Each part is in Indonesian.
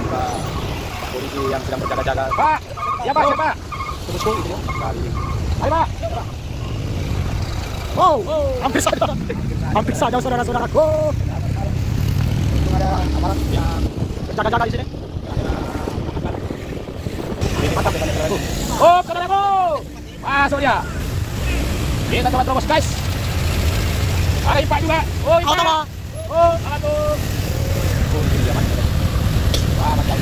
juga polisi yang sedang berjaga-jaga. Pak, ya Pak, siapa? Terus itu ya. Kali. Ayo Pak. Wow, hampir saja saudara-saudaraku. Untung ada aparat yang berjaga-jaga di sini. Mantap ya saudaraku. Oh, saudaraku. Masuk dia. Kita coba terobos guys. Ada Ipak juga. Oh, Ipak. Oh, salah tuh. Oh, ini dia mantap. Wah, mantap.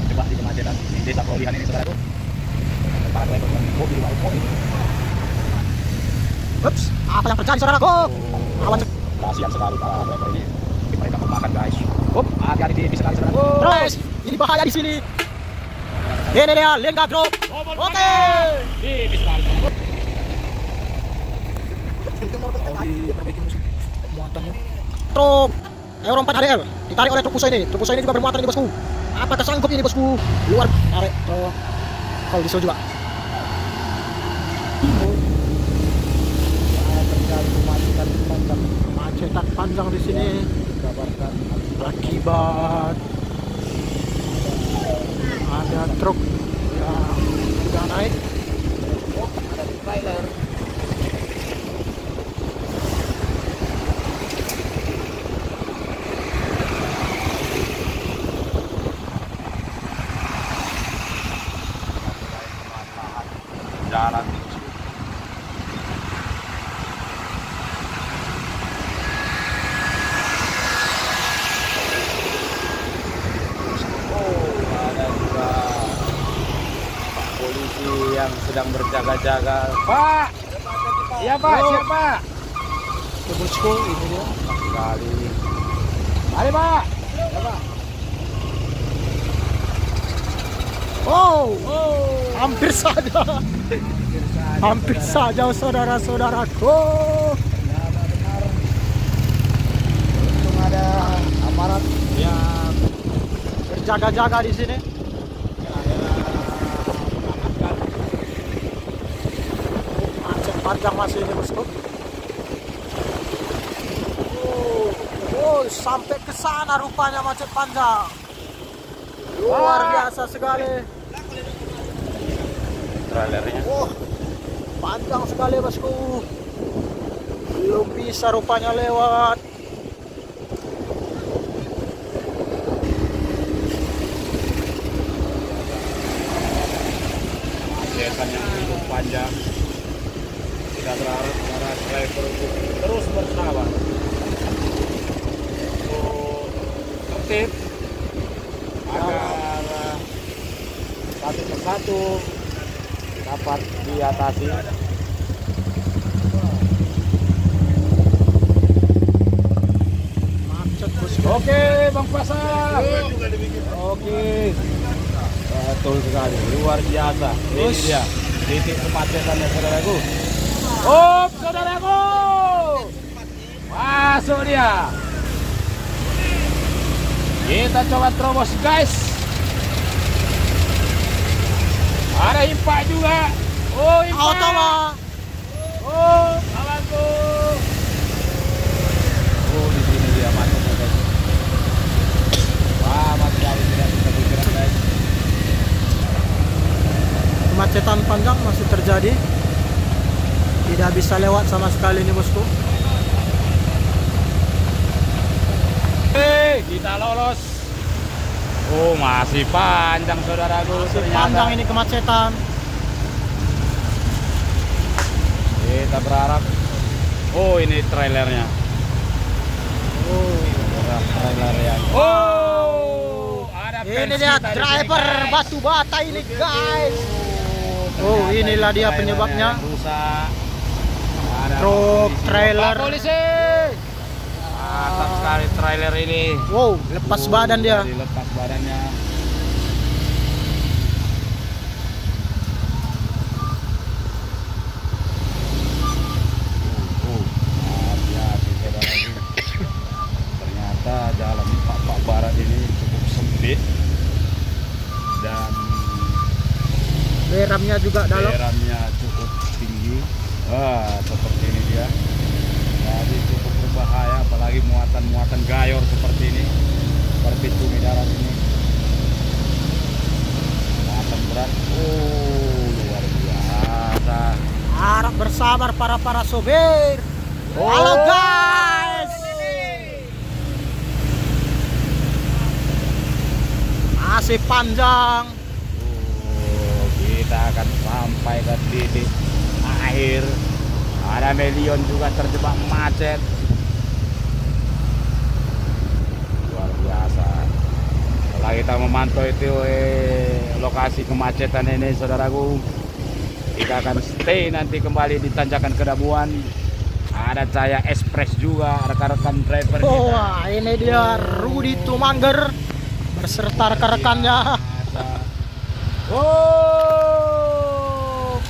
Coba di kemacetan di desa Prolihan ini saudaraku. Para driver mobil ini. Ups, apa yang terjadi saudaraku? Awan kasihan sekali para driver ini. Mereka memakan guys. Hati-hati di sekali saudaraku. Terus, ini bahaya di sini. Ini dia Lengga Group. Oke. Ini sekali. Truk Euro 4 HDL ditarik oleh truk Puso ini. Truk Puso ini juga bermuatan ini bosku. Apakah sanggup ini bosku? Luar tarik kalau diesel juga. Kemacetan panjang di sini akibat ada truk yang sudah naik. Ada trailer. Jalan ada juga polisi yang sedang berjaga-jaga. Pak, iya Pak, siapa? Bosku, ini dia. Sekali. Mari Pak. Siapa? Oh, hampir saja. Hampir saja saudara-saudaraku. Untung ada aparat yang berjaga-jaga di sini. Macet panjang masih ini bosku. Sampai ke sana rupanya macet panjang. Luar biasa sekali. Trailernya. Panjang sekali bosku. Belum bisa rupanya lewat. Macetan yang cukup panjang. Kita berharap para driver untuk terus bersabar. Tertib agar satu persatu dapat diatasi. Macet bosku. Oke Bang Pasar. Oke. Betul sekali, luar biasa. Ini dia titik kemacetannya saudaraku. Oh saudaraku, masuk dia. Kita coba terobos guys. Ada Ipak juga. Oh Ipak. Oh kawanku. Oh di sini dia macetnya guys. Wah masih harus tidak bisa bergerak guys. Kemacetan panjang masih terjadi. Tidak bisa lewat sama sekali nih bosku. Kita lolos. Oh masih panjang saudaraku. Masih panjang ini kemacetan. Kita berharap. Oh ini trailernya. Oh trailer yang. Oh ada ini dia driver batu bata ini guys. Oh inilah dia penyebabnya. Rusak. Truk trailer. Polisi. Mantap sekali trailer ini. Wow, lepas badan dia. Lepas badannya. Hati-hati saudara. Ternyata jalan Pak Barat ini cukup sempit dan beramnya juga dalam. Beramnya cukup tinggi. Wah, seperti ini dia. Jadi cukup berbahaya, apalagi muatan-muatan gayor seperti ini. seperti cumi darat ini. Muatan berat. Luar biasa. Harap bersabar para sopir. Halo guys. Masih panjang. Kita akan sampai ke titik akhir. Ada Melion juga terjebak macet. Luar biasa. Setelah kita memantau itu lokasi kemacetan ini, saudaraku, kita akan stay nanti kembali di tanjakan Kedabuan. Ada Cahaya Express juga, rekan-rekan driver kita. Wah, ini dia Rudi Tumangger beserta rekan-rekannya.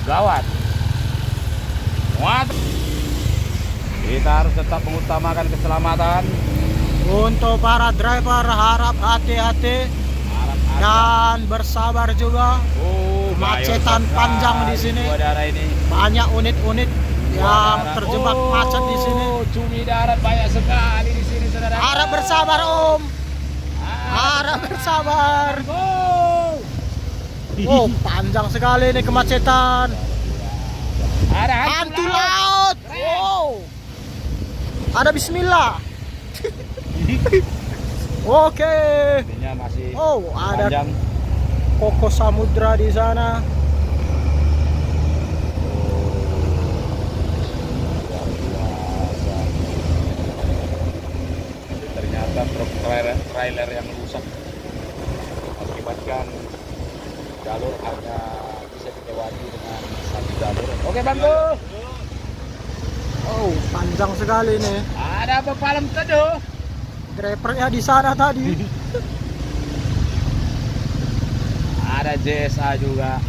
Gawat. Muat. Kita harus tetap mengutamakan keselamatan. Untuk para driver harap hati-hati dan bersabar juga. Kemacetan panjang di sini. Ini. Banyak unit-unit yang terjebak macet di sini. Cumi darat banyak sekali di sini, saudara. Harap bersabar, Om. Harap bersabar. Oh, panjang sekali ini kemacetan. Ada Hantu laut. Wow. Ada bismillah. Oke. Ini masih ada panjang. Koko Samudra di sana. Ternyata truk trailer yang rusak mengakibatkan jalur hanya bisa dilewati dengan satu jalur. Oke, Bangku. Oh, panjang sekali nih. Ada pepalam teduh. Drivernya di sana tadi. Ada JSA juga.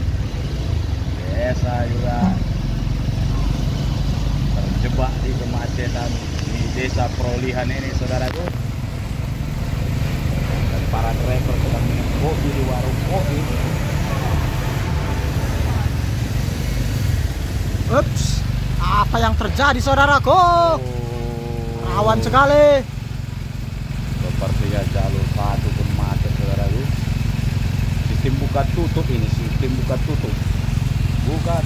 Terjebak di kemacetan di Desa Perolihan ini, saudaraku. Dan para driver sedang minum kopi di warung kopi. Ups, apa yang terjadi, saudaraku? Rawan sekali. Sepertinya jalur satu pun macet, saudaraku. Sistem buka tutup ini, buka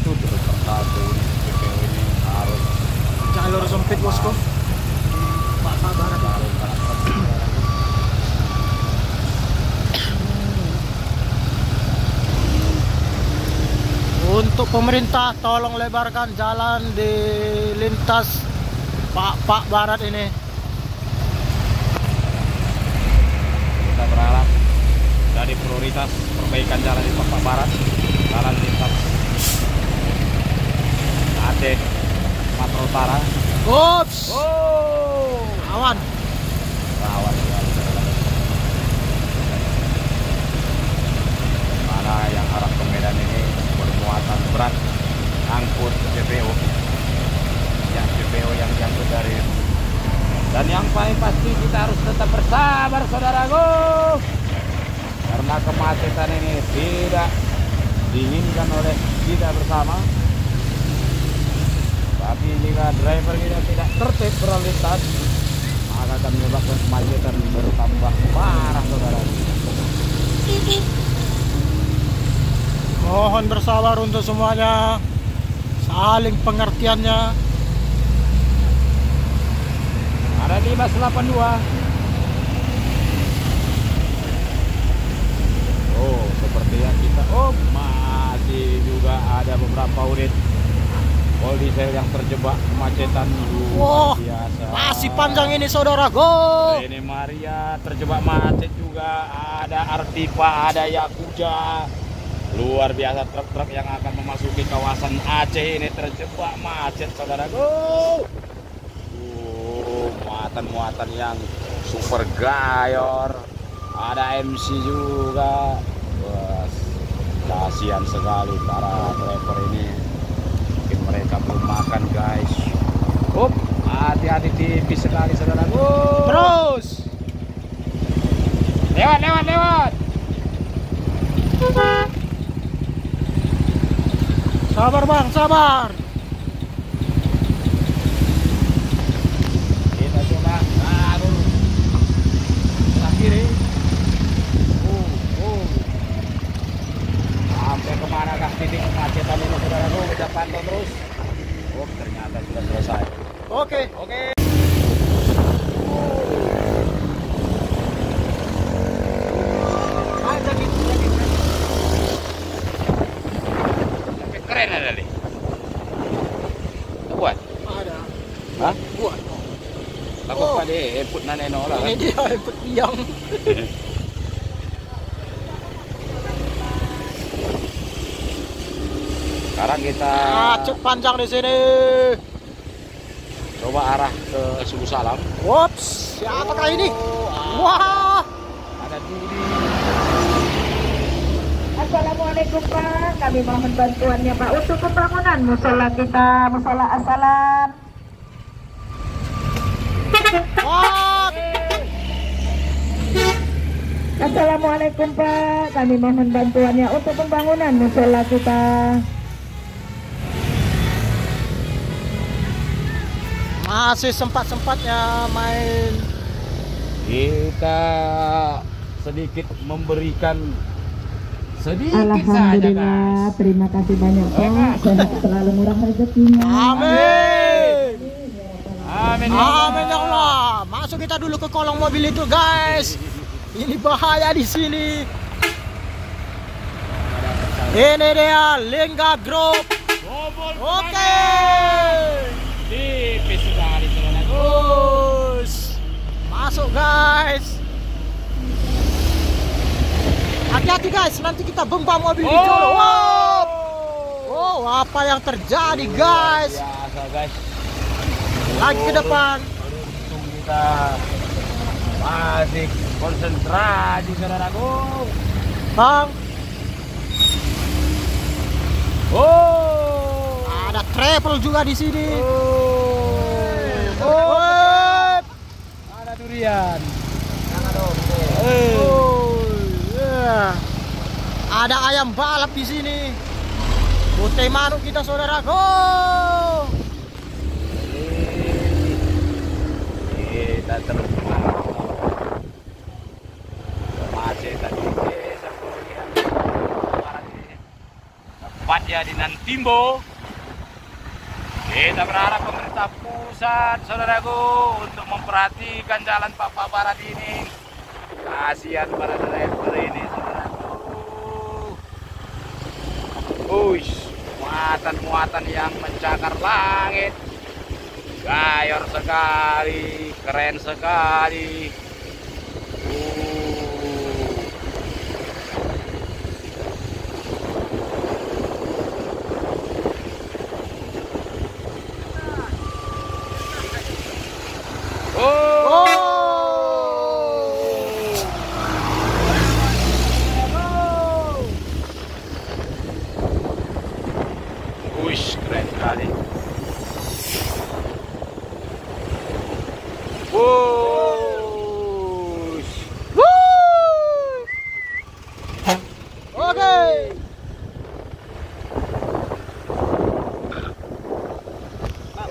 tutup persatu. PPO ini harus Jalur sempit, bosku. Pak sabar. Untuk pemerintah tolong lebarkan jalan di lintas Pak Barat ini. Kita berharap jadi prioritas perbaikan jalan di Pak Barat, jalan lintas Aceh Sumatera Utara. Ups, Oh, awan. rawan sekali. Mana yang arah ke Medan ini bermuatan berat, angkut CPO, yang jatuh dari. Dan yang paling pasti kita harus tetap bersabar, saudaraku, karena kemacetan ini tidak diinginkan oleh kita bersama. Tapi jika driver kita tidak tertib berlalu lintas, maka akan menyebabkan kemacetan bertambah parah, saudara. Mohon bersabar untuk semuanya, saling pengertiannya. Ada 582. Oh, sepertinya kita. Oh, masih juga ada beberapa unit Polysel yang terjebak kemacetan. Wah, biasa. masih panjang ini, saudaraku. Ini Maria terjebak macet juga. Ada Artiva, ada Yakuza. Luar biasa, truk-truk yang akan memasuki kawasan Aceh ini terjebak macet, saudaraku. Muatan-muatan yang super gayor. Ada MC juga. Wah, kasihan sekali para driver ini. Mungkin mereka belum makan, guys. Hati-hati tipis sekali, saudaraku. Terus. Lewat. Sabar, Bang, sabar. Kita coba baru sebelah kiri. Lakukan deh, input naneno lah. Ini dia input yang. Sekarang kita Cek panjang di sini. coba arah ke Suku Salam. Wops, siapakah ini? Wah, Ada Dudi. Assalamualaikum Pak, kami mohon bantuannya Pak untuk pembangunan musola kita, musola Assalam. wah. Assalamualaikum Pak, kami mohon bantuannya untuk pembangunan musola kita. Masih sempat-sempatnya main. Kita sedikit memberikan sedikit saja Alhamdulillah, guys. terima kasih banyak Pak, sehat selalu murah rezekinya. Amin. Amin. Amin ya Allah. Masuk kita dulu ke kolong mobil itu, guys. Ini bahaya di sini. Ini dia Lingga Group. Oke. Tipis sekali saudaraku. Terus masuk, guys. Hati-hati guys, nanti kita bembam mobil di colok. Wow. Oh, apa yang terjadi, guys? Biasa guys. Lagi ke depan. Untung kita masih konsentrasi saudaraku. Bang, Oh. ada travel juga di sini. Oh. Wep. Ada durian. Oh, yeah. Ada ayam balap di sini. Bote manuk kita, saudaraku. Kita terus masih tadi desa Kulian Barat ini. Tepatnya di Nantimbo. Kita berharap pemerintah pusat saudaraku untuk memperhatikan jalan Pak Barat ini. Kasihan para driver ini saudaraku. Uish, muatan-muatan yang mencakar langit. Gayor sekali, keren sekali. Wush, keren sekali. Wush. Oke.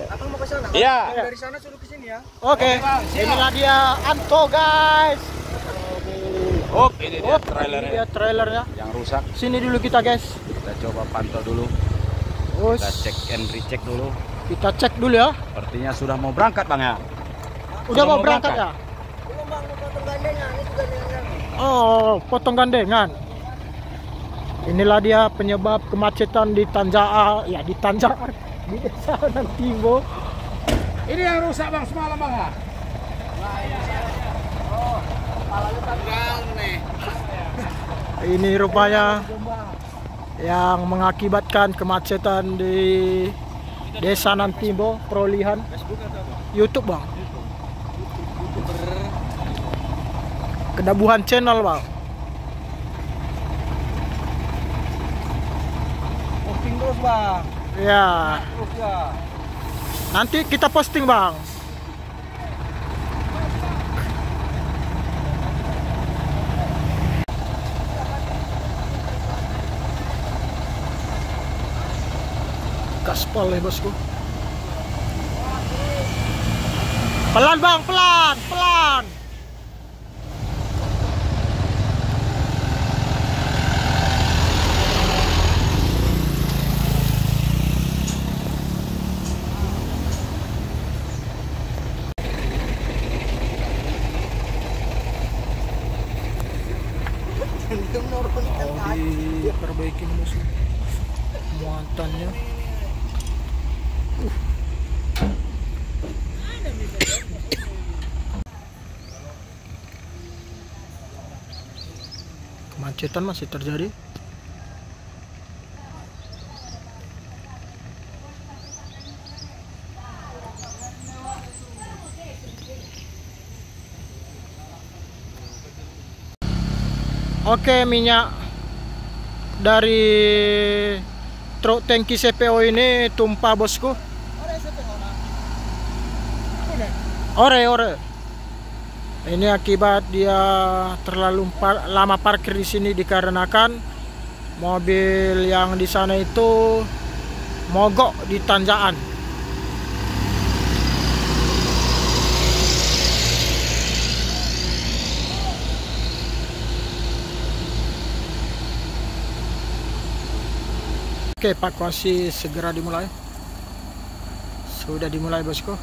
Abang mau ke sana? Iya. Dari sana suruh ke sini ya. Oke. Inilah dia Anto, guys. Oh, ini dia Ini trailernya dia trailernya. yang rusak. Sini dulu kita, guys. Kita coba pantau dulu. Terus Kita cek and recheck dulu. kita cek dulu ya. Sepertinya sudah mau berangkat bang ya. Udah mau berangkat ya? Belum bang, mau potong gandengan. Ini juga gandengan. Oh, potong gandengan. Inilah dia penyebab kemacetan di Tanjaa, ya di Tanjaa, di desa Nantimbo. Ini yang rusak bang semalam bang ya. Ini rupanya yang mengakibatkan kemacetan di desa Nantimbo, Perolihan. YouTube bang. Kedabuhan channel bang. Posting terus bang. Ya. Terus ya. Nanti kita posting bang. Gaspol ya bosku. Pelan bang, pelan, pelan. Oh, diperbaikin bosku muatannya. kemacetan masih terjadi. Oke, minyak dari truk tangki CPO ini tumpah bosku. Ore. Ini akibat dia terlalu lama parkir di sini dikarenakan mobil yang di sana itu mogok di tanjakan. Oke, evakuasi segera dimulai. Sudah dimulai bosku.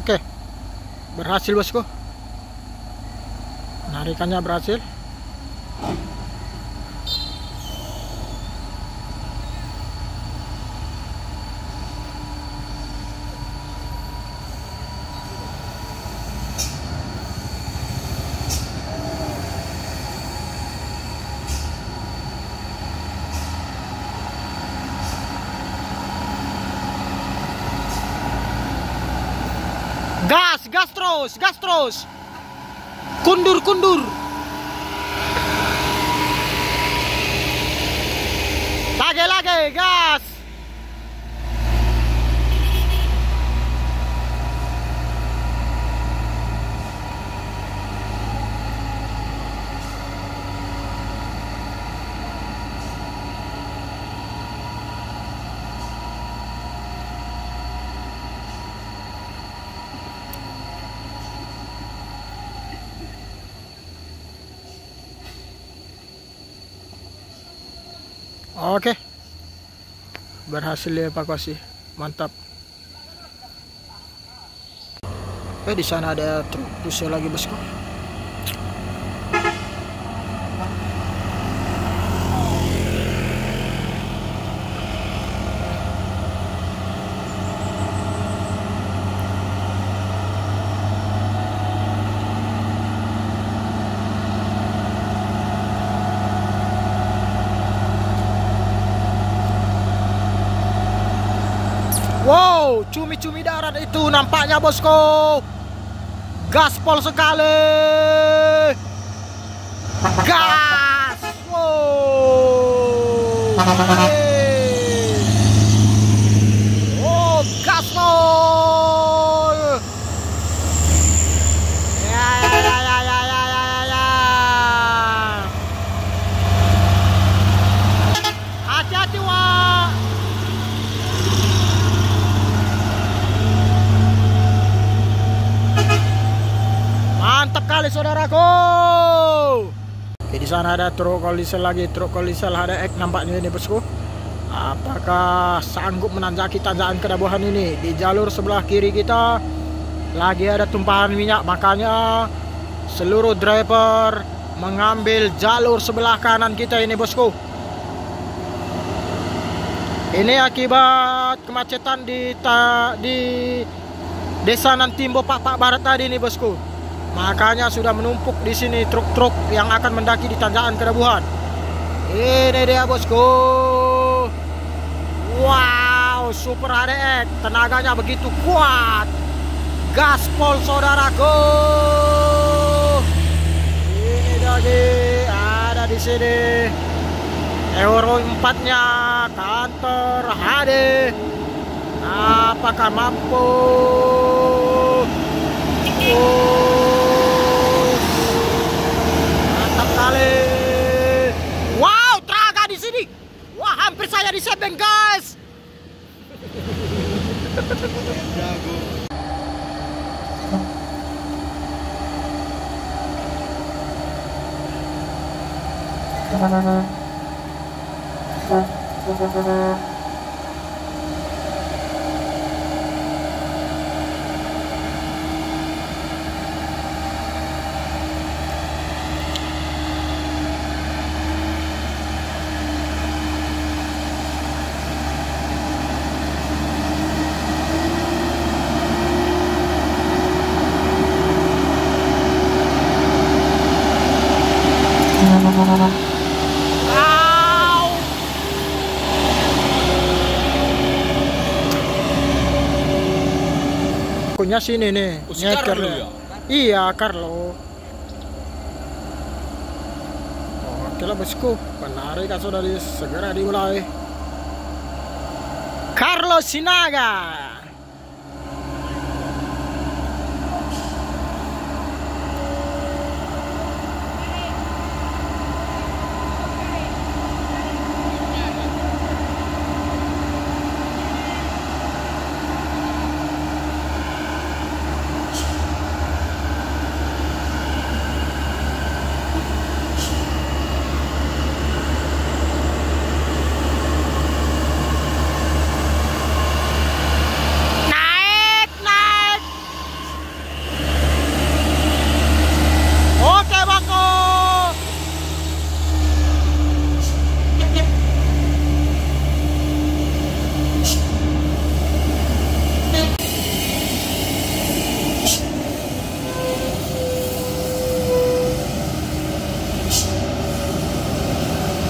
Oke, berhasil bosku. Penarikannya berhasil. Gas terus. Kundur. Lagi, gas. Oke, berhasil dievakuasi, mantap. Di sana ada truk busnya lagi bosku. Wow, cumi-cumi darat itu nampaknya bosku. Gaspol sekali. Gas. Wow. Oh, gaspol. Ya. Hati-hati, Wak. Mantap kali saudaraku. Oke, di sana ada truk kolisel lagi, truk kolisel HDX nampaknya ini bosku. Apakah sanggup menanjaki tanjakan Kedabuhan ini? Di jalur sebelah kiri kita lagi ada tumpahan minyak, makanya seluruh driver mengambil jalur sebelah kanan kita ini bosku. Ini akibat kemacetan di Desa Nantimbo Pak Barat tadi nih bosku. Makanya sudah menumpuk di sini truk-truk yang akan mendaki di tanjakan Kedabuhan. Ini dia bosku. Wow, Super HDX, tenaganya begitu kuat. Gaspol saudaraku. Ini lagi ada di sini. Euro 4-nya kantor HD. Apakah mampu? Mantap kali. Wow, Traga di sini. Wah, hampir saya disebeng, guys. Jago. Punya sini nih, Si nyeker Carlo ya. ya? Iya, Carlo. Oke lah bosku, penarikan sudah segera dimulai. Carlo Sinaga. Naik, naik. Oke, Bangko.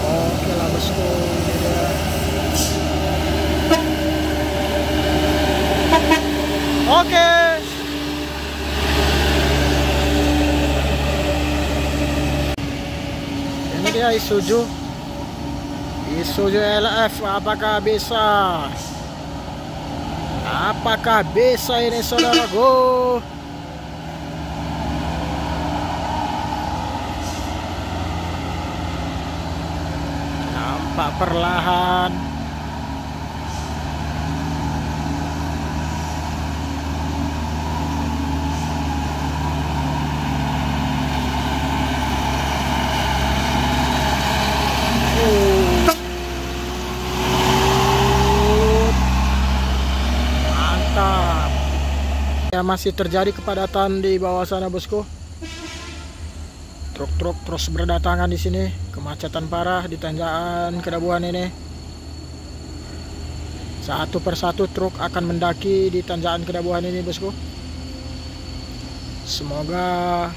Oke lah bosku, ini dia. Oke. Ini dia Isuzu LF. Apakah bisa? Apakah bisa ini saudaraku? Nampak perlahan. Mantap. Ya, masih terjadi kepadatan di bawah sana bosku. Truk-truk terus berdatangan di sini. Kemacetan parah di tanjakan Kedabuhan ini. Satu persatu truk akan mendaki di tanjakan Kedabuhan ini bosku. Semoga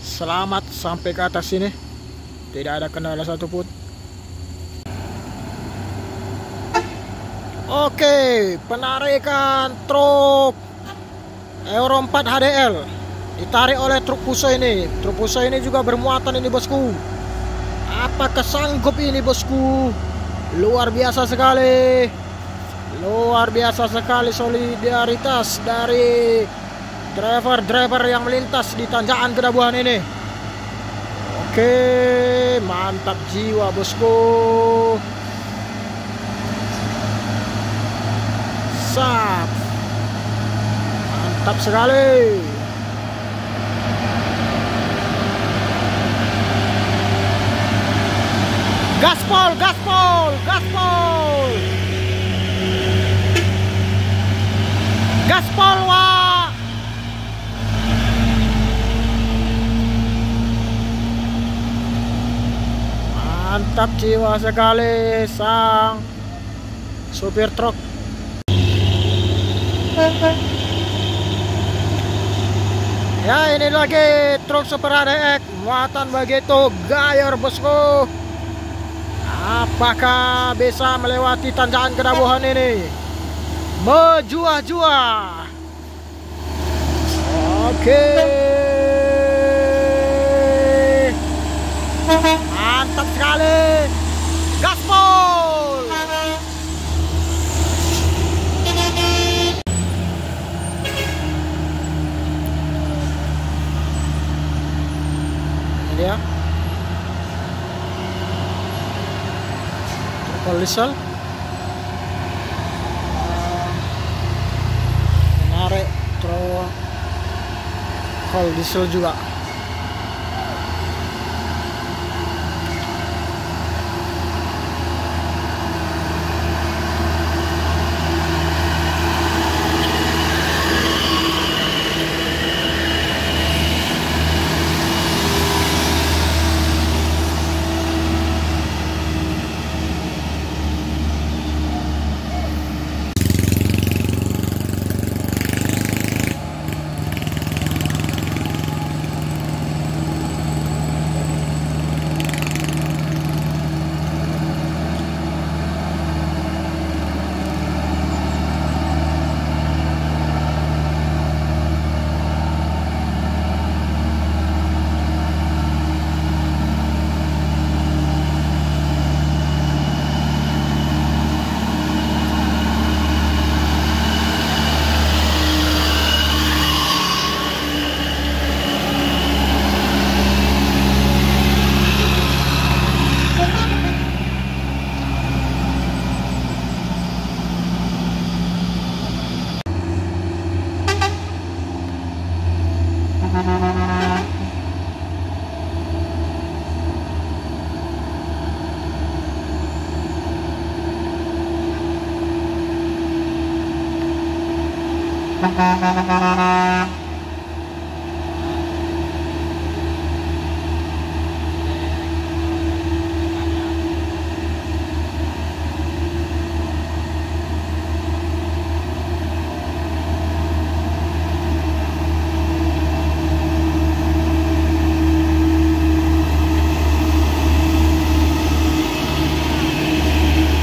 selamat sampai ke atas sini. Tidak ada kendala satupun. Oke, penarikan truk Euro 4 HDL ditarik oleh truk Fuso ini. Truk Fuso ini juga bermuatan ini bosku. Apakah sanggup ini bosku? Luar biasa sekali. Luar biasa sekali solidaritas dari driver-driver yang melintas di tanjakan Kedabuhan ini. Oke, mantap jiwa bosku. Sap. Mantap sekali. Gaspol, gaspol, gaspol. Gaspol, wah. Mantap jiwa sekali sang supir truk. Ya, ini lagi truk super HDX muatan begitu gayor bosku. Apakah bisa melewati tanjakan Kedabuhan ini? Menjua-jua. Oke. Mantap sekali. Gaspol. Ini dia. Truk Lisel. trokol diesel juga.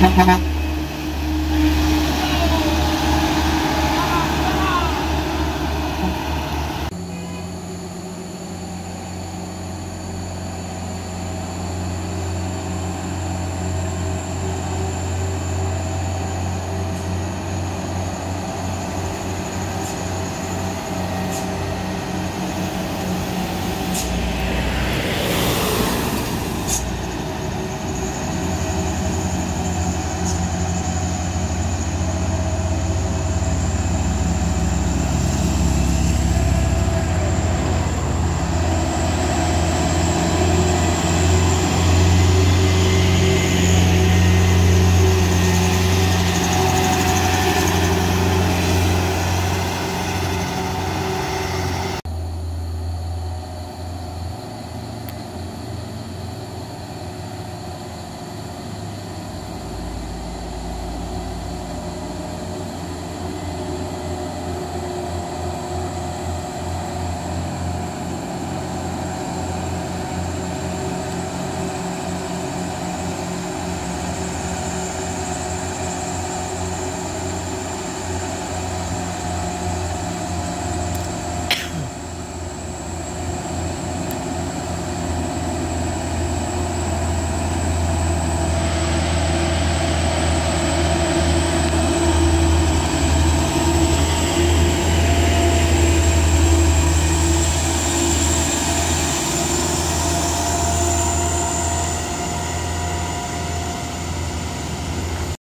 Thank you.